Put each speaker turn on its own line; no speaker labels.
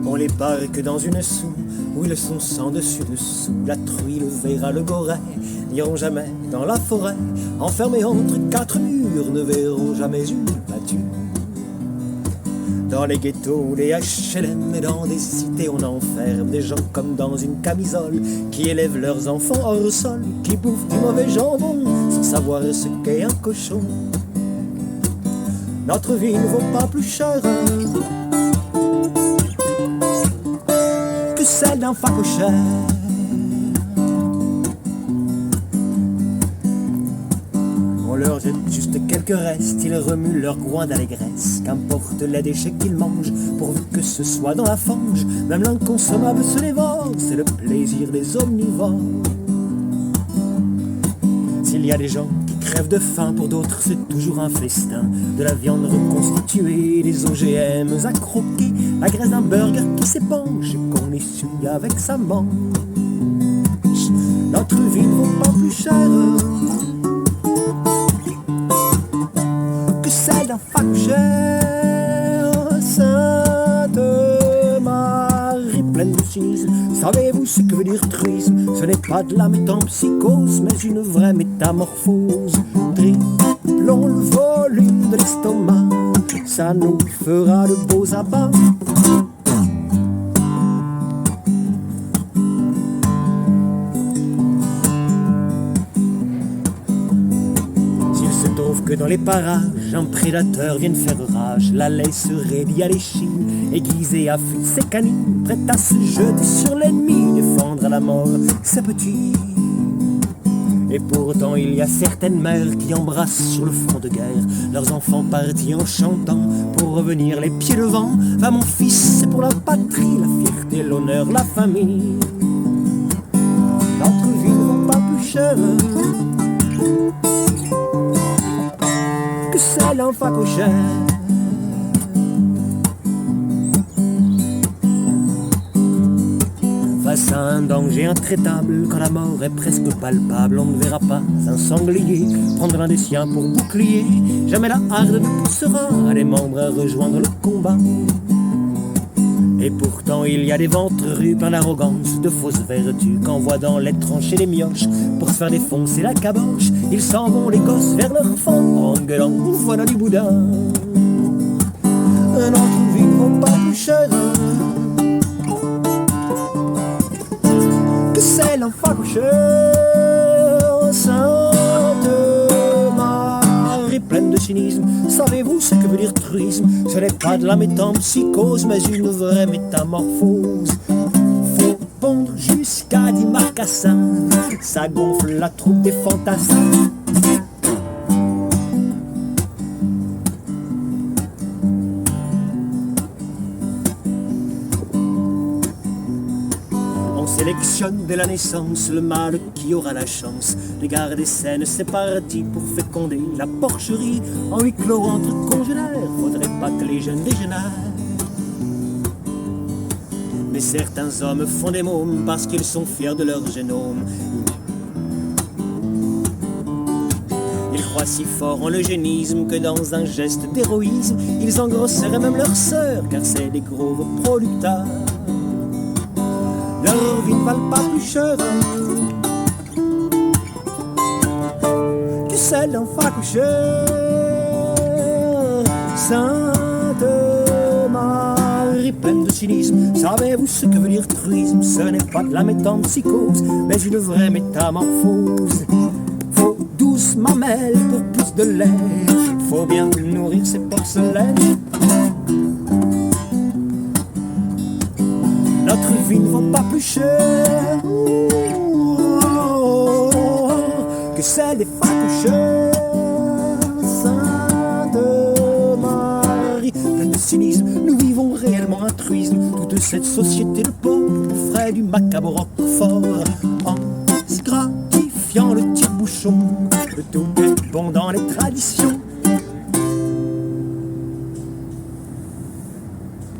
On les barque dans une soue où ils sont sans dessus dessous. La truie, le verra, le goret n'iront jamais dans la forêt. Enfermés entre quatre murs, ne verront jamais une pâture. Dans les ghettos, les HLM et dans des cités, on enferme des gens comme dans une camisole, qui élèvent leurs enfants hors sol, qui bouffent du mauvais jambon sans savoir ce qu'est un cochon. Notre vie ne vaut pas plus cher que celle d'un facochère. On leur jette juste quelques restes, ils remuent leur groin d'allégresse. Qu'importe les déchets qu'ils mangent, pourvu que ce soit dans la fange. Même l'inconsommable se dévore, c'est le plaisir des omnivores. S'il y a des gens qui crèvent de faim, pour d'autres c'est toujours un festin. De la viande reconstituée, des OGM à croquer, la graisse d'un burger qui s'épanche et qu'on essuie avec sa manche. Notre vie ne vaut pas plus cher que celle d'un facochère. Sainte Marie pleine de cynisme, savez-vous ce que veut dire truisme? Ce n'est pas de la métempsychose, mais une vraie métamorphose. Triplons le volume de l'estomac, ça nous fera de beaux abats. Que dans les parages, un prédateur vienne faire rage. La laisserait via les chines, aiguisée à fuite ses canines, prête à se jeter sur l'ennemi, défendre à la mort ses petits. Et pourtant il y a certaines mères qui embrassent sur le front de guerre leurs enfants partis en chantant pour revenir les pieds devant. Va mon fils, c'est pour la patrie, la fierté, l'honneur, la famille. Notre vie ne vaut pas plus cher que celle d'un facochère. Face à un danger intraitable, quand la mort est presque palpable, on ne verra pas un sanglier prendre l'un des siens pour bouclier. Jamais la harde ne poussera les membres à rejoindre le combat. Et pourtant il y a des ventrus pleins d'arrogance, de fausses vertus, qu'envoient dans les tranchées les mioches pour se faire défoncer la caboche. Ils s'en vont les gosses vers leur fond en gueulant voilà du boudin. Notre vie ne vaut pas plus cher que celle d'un facochère. Sainte Marie pleine de cynisme, savez-vous ce que veut dire truisme? Ce n'est pas de la métempsychose, mais une vraie métamorphose. Faut pondre jusqu'à 10 marcassins, ça gonfle la troupe des fantassins. Sélectionne dès la naissance le mâle qui aura la chance de garder saine. C'est parti pour féconder la porcherie en huis clos entre congénères. Faudrait pas que les jeunes dégénèrent. Mais certains hommes font des mômes parce qu'ils sont fiers de leur génome. Ils croient si fort en l'eugénisme que dans un geste d'héroïsme ils engrosseraient même leurs sœurs, car c'est des gros reproducteurs. Leur vie ne valent pas plus cher que celle d'un facochère. Sainte Marie pleine de cynisme, savez-vous ce que veut dire truisme? Ce n'est pas de la métempsychose, mais une vraie métamorphose. Faut 12 mamelles pour plus de lait, faut bien nourrir ses porcelaines. Notre vie ne vaut pas plus cher que celle des facochères. Sainte Marie pleine de cynisme, nous vivons réellement un truisme. Toute cette société de pauvres ferait du macabre roquefort en se gratifiant le tire-bouchon. Le tout est bon dans les traditions,